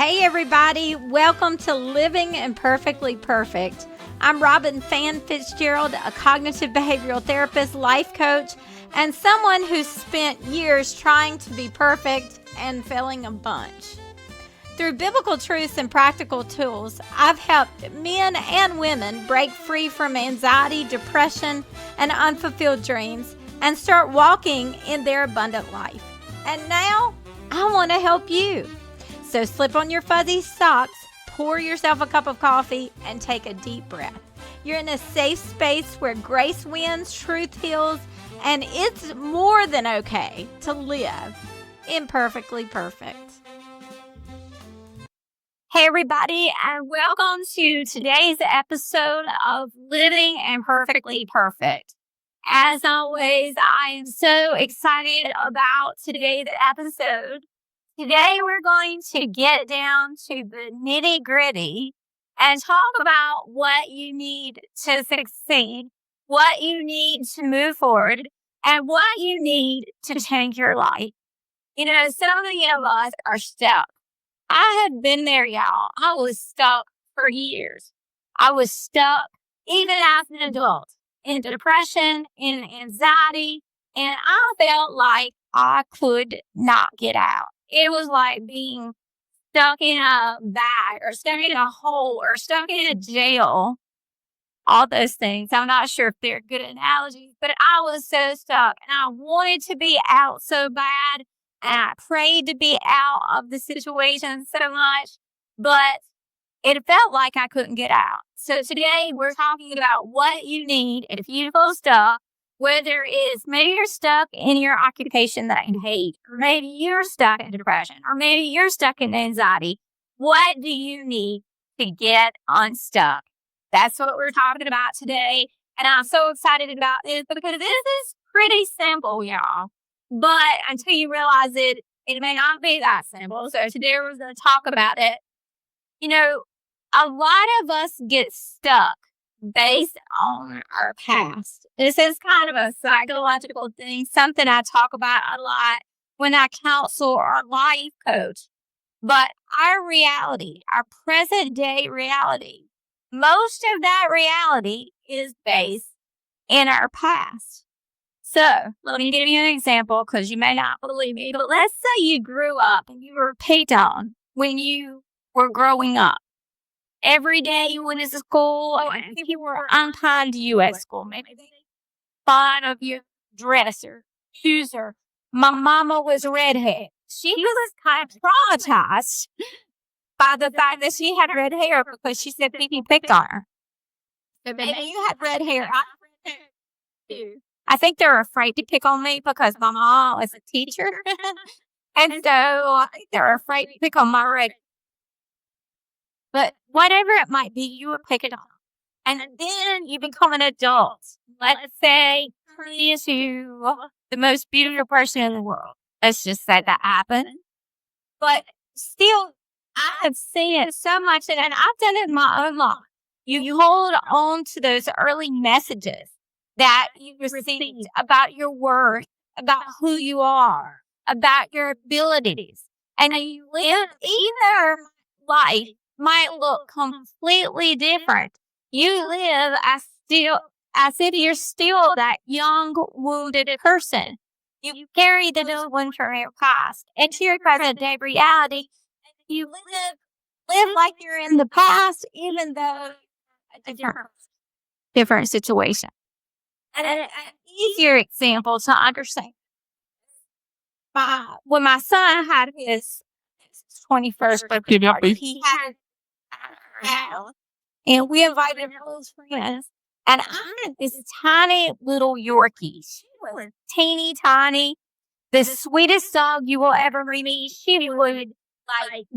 Hey everybody, welcome to Living Imperfectly Perfect. I'm Phan Fitzgerald, a cognitive behavioral therapist, life coach, and someone who's spent years trying to be perfect and failing a bunch. Through biblical truths and practical tools, I've helped men and women break free from anxiety, depression, and unfulfilled dreams and start walking in their abundant life. And now, I want to help you. So slip on your fuzzy socks, pour yourself a cup of coffee, and take a deep breath. You're in a safe space where grace wins, truth heals, and it's more than okay to live imperfectly perfect. Hey everybody, and welcome to today's episode of Living Imperfectly Perfect. As always, I am so excited about today's episode. Today, we're going to get down to the nitty gritty and talk about what you need to succeed, what you need to move forward, and what you need to change your life. You know, so many of us are stuck. I had been there, y'all. I was stuck for years. I was stuck even as an adult in depression, in anxiety, and I felt like I could not get out. It was like being stuck in a bag or stuck in a hole or stuck in a jail. All those things. I'm not sure if they're good analogies, but I was so stuck and I wanted to be out so bad. And I prayed to be out of the situation so much, but it felt like I couldn't get out. So today we're talking about what you need if you feel stuck. Whether it's maybe you're stuck in your occupation that you hate, or maybe you're stuck in depression, or maybe you're stuck in anxiety. What do you need to get unstuck? That's what we're talking about today. And I'm so excited about this because this is pretty simple, y'all. But until you realize it, it may not be that simple. So today we're going to talk about it. You know, a lot of us get stuck based on our past. This is kind of a psychological thing, something I talk about a lot when I counsel or life coach. But our reality, our present day reality, most of that reality is based in our past. So let me give you an example because you may not believe me, but let's say you grew up and you were picked on when you were growing up. Every day you went to school, and people were unkind to you at school. Maybe they made fun of your dress or shoes, or my mama was redhead. She was kind of traumatized by the fact that she had red hair because she said people picked on her. So maybe you had red hair. I think they're afraid to pick on me because my mom was a teacher. And so I think they're afraid to pick on my red hair. But whatever it might be, you would pick it on. And then you become an adult. Let's say you're the most beautiful person in the world. Let's just say that happened. But still, I've seen it so much, and I've done it in my own life. You hold on to those early messages that you received about your worth, about who you are, about your abilities. And you live either life might look completely different. You live as if you're still that young, wounded person. You carry the little one from your past into your present day reality. You live like you're in the past, even though it's a different situation. And an easier example to understand. When my son had his 21st birthday party, he had and we invited all his friends. And I had this tiny little Yorkie. She was teeny tiny, the sweetest dog you will ever meet. She would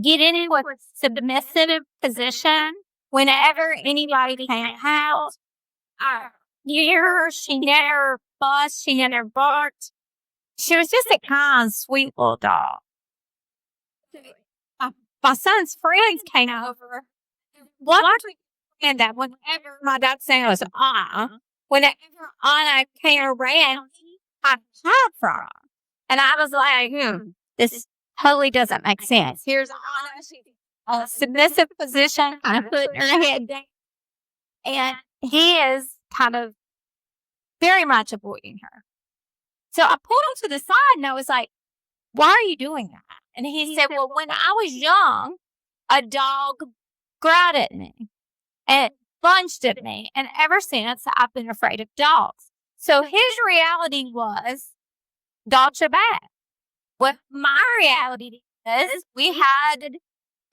get into a submissive position whenever anybody came out. She never fussed, she never barked. She was just a kind, sweet little dog. My son's friends came over. And that whenever my dog saying was whenever Anna came around, I cried for her. And I was like, this totally doesn't make sense. Here's Anna. a submissive position, kind of putting her head down. And he is kind of very much avoiding her. So I pulled him to the side and I was like, why are you doing that? And he said, well, when I was young, a dog growled at me and lunged at me. And ever since, I've been afraid of dogs. So his reality was dogs are bad. What my reality is, we had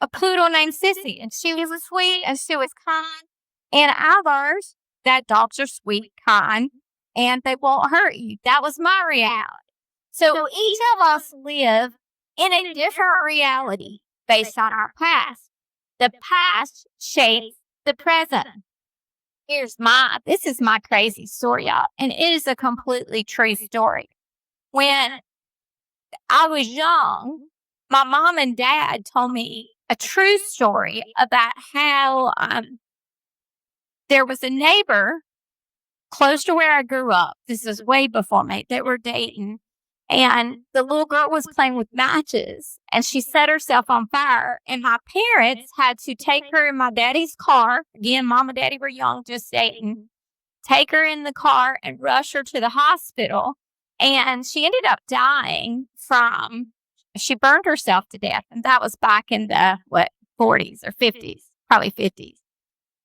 a poodle named Sissy, and she was sweet and she was kind. And ours, that dogs are sweet, kind, and they won't hurt you. That was my reality. So each of us live in a different reality based on our past. The past shapes the present. This is my crazy story, y'all, and it is a completely true story. When I was young, my mom and dad told me a true story about how there was a neighbor close to where I grew up. This is way before me. They were dating. And the little girl was playing with matches and she set herself on fire. And my parents had to take her in my daddy's car. Again, mom and daddy were young, just dating. Take her in the car and rush her to the hospital. And she ended up dying she burned herself to death. And that was back in the, 40s or 50s, probably 50s.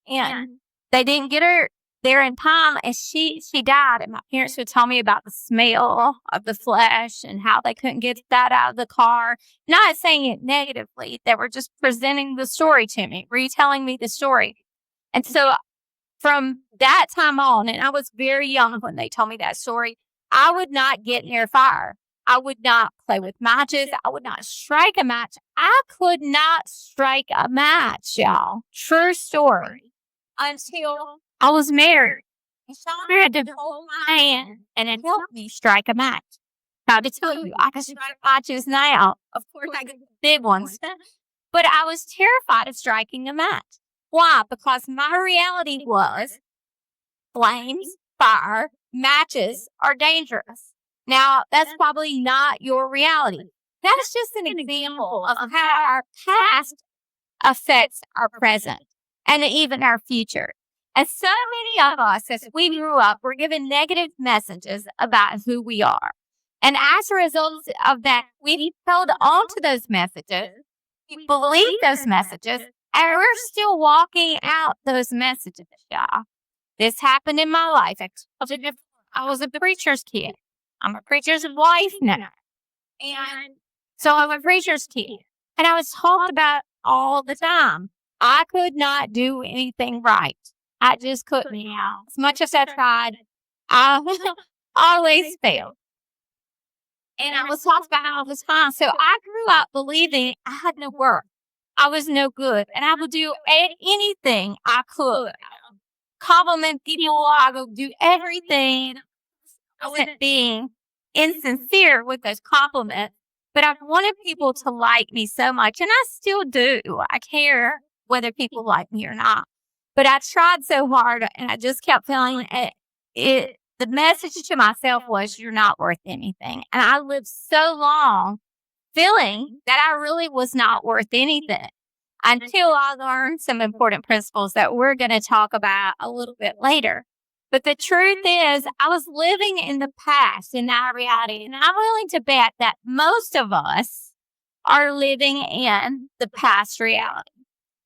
And they didn't get her there in time, and she died. And my parents would tell me about the smell of the flesh and how they couldn't get that out of the car. Not saying it negatively. They were just presenting the story to me, retelling me the story. And so from that time on, and I was very young when they told me that story, I would not get near fire. I would not play with matches. I would not strike a match. I could not strike a match, y'all. True story. Until I was married. And Sean had to hold my hand and it helped me strike a match. Now, to tell you, I can strike matches now. Of course, I get the big ones. But I was terrified of striking a match. Why? Because my reality was flames, fire, matches are dangerous. Now, that's probably not your reality. That's just an example of how our past affects our present and even our future. And so many of us, as we grew up, were given negative messages about who we are. And as a result of that, we held on to those messages, we believed those messages, and we're still walking out those messages, y'all. This happened in my life. I was a preacher's kid. I'm a preacher's wife now. And so I'm a preacher's kid. And I was talked about all the time. I could not do anything right. I just couldn't. As much as I tried, I always failed. And I was talked about all the time. So I grew up believing I had no worth. I was no good. And I would do anything I could. Compliment people. I would do everything. I wasn't being insincere with those compliments. But I wanted people to like me so much. And I still do. I care whether people like me or not. But I tried so hard and I just kept feeling it. The message to myself was, you're not worth anything. And I lived so long feeling that I really was not worth anything until I learned some important principles that we're going to talk about a little bit later. But the truth is, I was living in the past, in that reality. And I'm willing to bet that most of us are living in the past reality.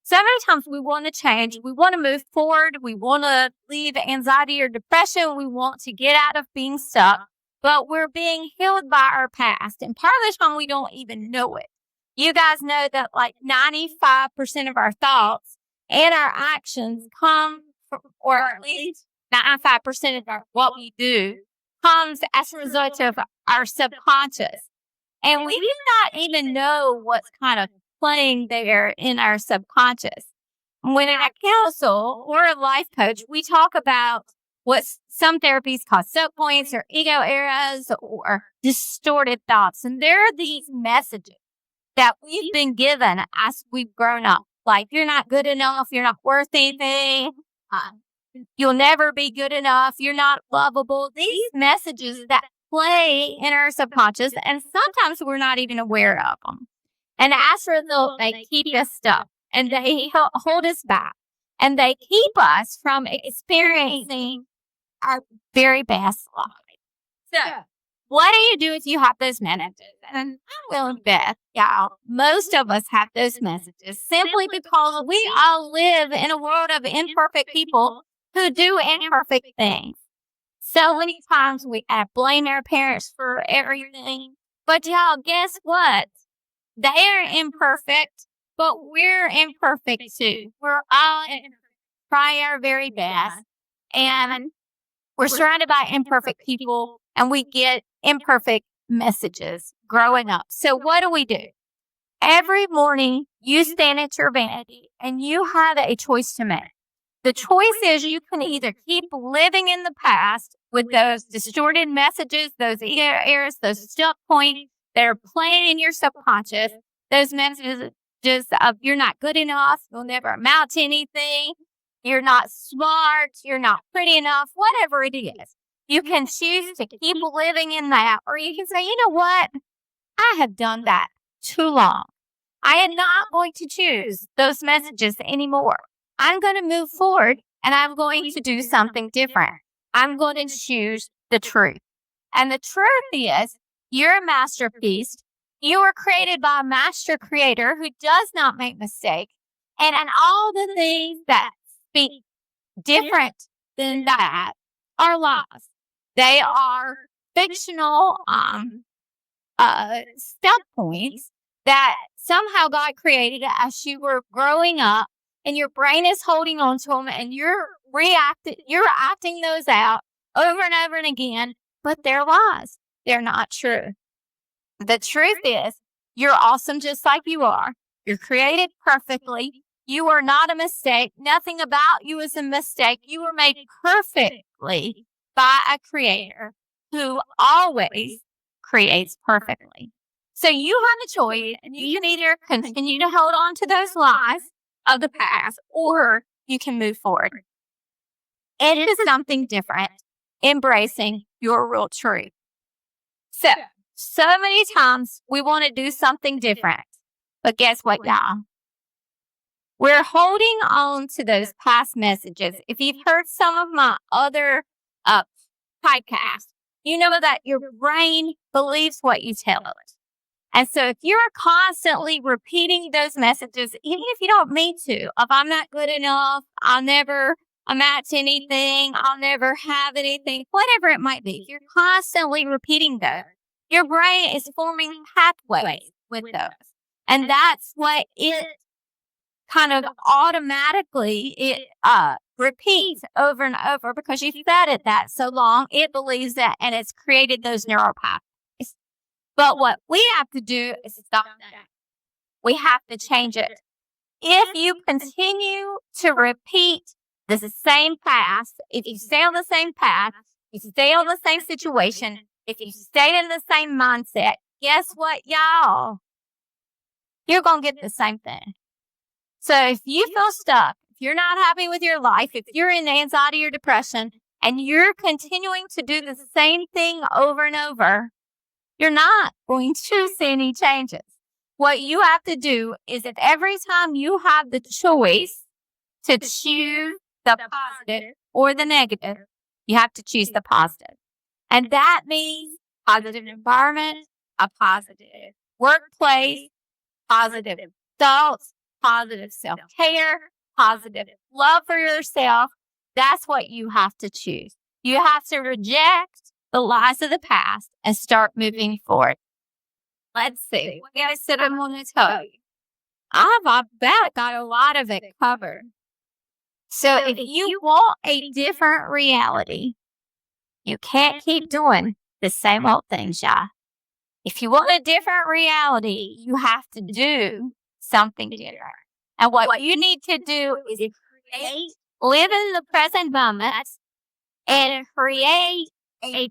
So many times we want to change, we want to move forward, we want to leave anxiety or depression, we want to get out of being stuck, but we're being held by our past. And part of the time we don't even know it. You guys know that like 95% of our thoughts and our actions come from, or at least 95% of what we do comes as a result of our subconscious. And we do not even know what's kind of playing there in our subconscious. When in a counsel or a life coach, we talk about what some therapies call set points or ego eras or distorted thoughts. And there are these messages that we've been given as we've grown up. Like, you're not good enough, you're not worth anything, you'll never be good enough, you're not lovable. These messages that play in our subconscious, and sometimes we're not even aware of them. And as a result, they keep us stuck. and they hold us back, and they keep us from experiencing our very best life. So, what do you do if you have those messages? And I will bet, y'all, most of us have those messages simply because we all live in a world of imperfect people who do imperfect things. So many times we blame our parents for everything. But y'all, guess what? They are imperfect, but we're imperfect too. We're all trying our very best. And we're surrounded by imperfect people, and we get imperfect messages growing up. So what do? Every morning, you stand at your vanity, and you have a choice to make. The choice is you can either keep living in the past with those distorted messages, those errors, those stuck points that are playing in your subconscious, those messages of you're not good enough, you'll never amount to anything, you're not smart, you're not pretty enough, whatever it is. You can choose to keep living in that, or you can say, you know what? I have done that too long. I am not going to choose those messages anymore. I'm going to move forward, and I'm going to do something different. I'm going to choose the truth. And the truth is, you're a masterpiece. You were created by a master creator who does not make mistakes. And all the things that speak different than that are lies. They are fictional step points that somehow God created as you were growing up, and your brain is holding on to them, and you're acting those out over and over and again, but they're lies. They're not true. The truth is, you're awesome just like you are. You're created perfectly. You are not a mistake. Nothing about you is a mistake. You were made perfectly by a creator who always creates perfectly. So you have a choice, and you can either continue to hold on to those lies of the past, or you can move forward. It is something different, embracing your real truth. So many times we want to do something different, but guess what, y'all? We're holding on to those past messages. If you've heard some of my other podcasts, you know that your brain believes what you tell it. And so if you're constantly repeating those messages, even if you don't mean to, of I'm not good enough, I'll never amount to anything, I'll never have anything, whatever it might be, if you're constantly repeating those, your brain is forming pathways with those. And that's what it kind of automatically repeats over and over, because you've said it that so long, it believes that, and it's created those neural pathways. But what we have to do is stop that. We have to change it. If you continue to repeat the same past, if you stay on the same path, if you stay on the same situation, if you stay in the same mindset, guess what, y'all? You're going to get the same thing. So if you feel stuck, if you're not happy with your life, if you're in anxiety or depression, and you're continuing to do the same thing over and over, you're not going to see any changes. What you have to do is that every time you have the choice to choose the positive or the negative, you have to choose the positive. And that means positive environment, a positive workplace, positive thoughts, positive self-care, positive love for yourself. That's what you have to choose. You have to reject the lies of the past and start moving forward. Let's see. What else did I want to tell you? I've got a lot of it covered. So if you want a different reality, you can't keep doing the same old things, y'all. If you want a different reality, you have to do something different. And what you need to do is live in the present moment and create a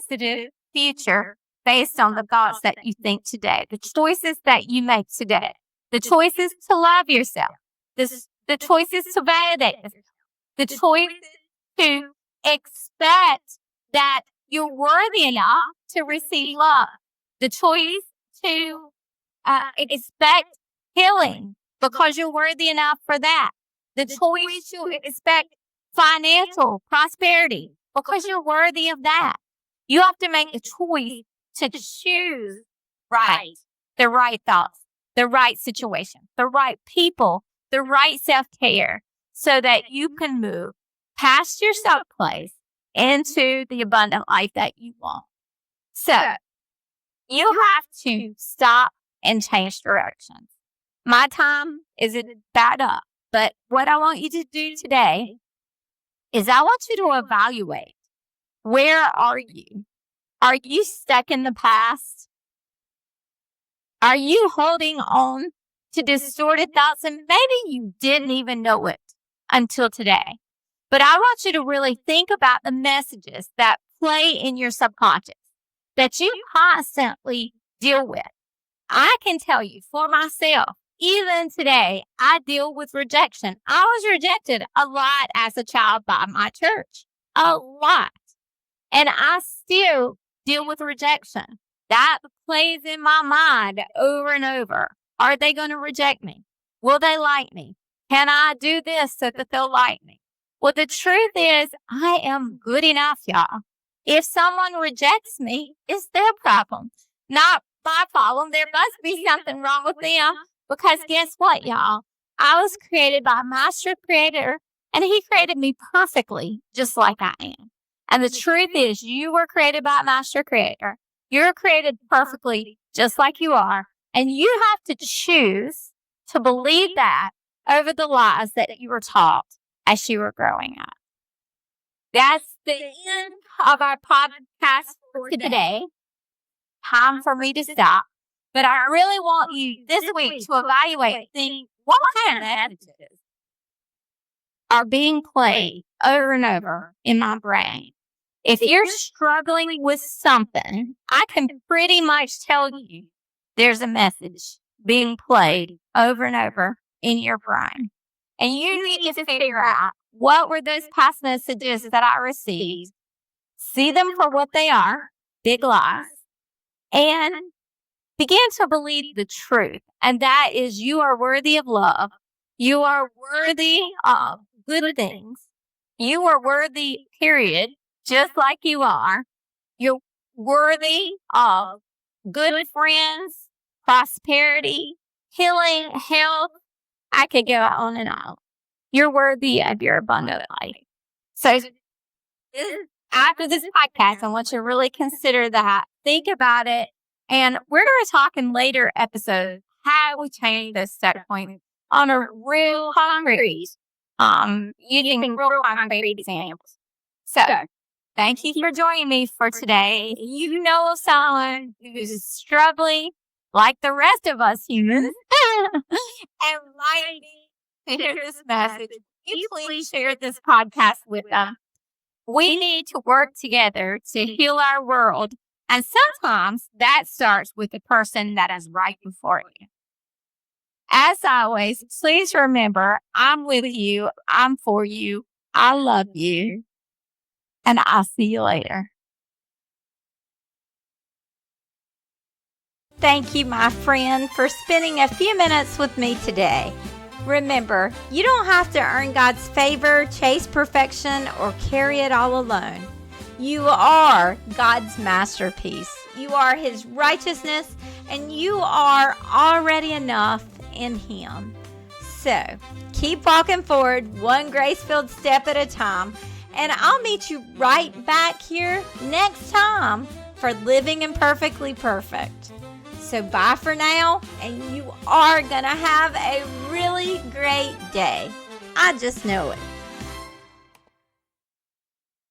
positive future based on the thoughts that you think today, the choices that you make today, the choices to love yourself, the choices to validate yourself, the choices to expect that you're worthy enough to receive love, the choice to expect healing because you're worthy enough for that. The choice to expect financial prosperity because you're worthy of that. You have to make a choice to choose right, the right thoughts, the right situation, the right people, the right self-care so that you can move past your stuck place into the abundant life that you want. So you have to stop and change directions. My time is backed up, but what I want you to do today is I want you to evaluate, where are you? Are you stuck in the past? Are you holding on to distorted thoughts? And maybe you didn't even know it until today. But I want you to really think about the messages that play in your subconscious that you constantly deal with. I can tell you for myself, even today, I deal with rejection. I was rejected a lot as a child by my church, a lot. And I still deal with rejection. That plays in my mind over and over. Are they going to reject me? Will they like me? Can I do this so that they'll like me? Well, the truth is, I am good enough, y'all. If someone rejects me, it's their problem, not my problem. There must be something wrong with them because guess what, y'all? I was created by a master creator and he created me perfectly just like I am. And the truth is, you were created by a master creator. You're created perfectly just like you are. And you have to choose to believe that over the lies that you were taught as you were growing up. That's the end of our podcast for today. Time for me to stop. But I really want you this week to evaluate, think, what kind of messages are being played over and over in my brain? If you're struggling with something, I can pretty much tell you there's a message being played over and over in your brain. And you need to figure out what were those past messages that I received, see them for what they are, big lies, and begin to believe the truth. And that is you are worthy of love. You are worthy of good things. You are worthy, period, just like you are. You're worthy of good friends, prosperity, healing, health. I could go on and on. You're worthy of your abundant life. So after this podcast, I want you to really consider that. Think about it. And we're going to talk in later episodes how we change those set points on a real concrete, using real concrete examples. So thank you for joining me for today. You know someone who's struggling like the rest of us humans and might need to hear this message. You please share this podcast with them. We need to work together to heal our world. And sometimes that starts with the person that is right before you. As always, please remember, I'm with you. I'm for you. I love you. And I'll see you later. Thank you, my friend, for spending a few minutes with me today. Remember, you don't have to earn God's favor, chase perfection, or carry it all alone. You are God's masterpiece. You are His righteousness, and you are already enough in Him. So, keep walking forward, one grace-filled step at a time, and I'll meet you right back here next time for Living Imperfectly Perfect. So bye for now, and you are going to have a really great day. I just know it.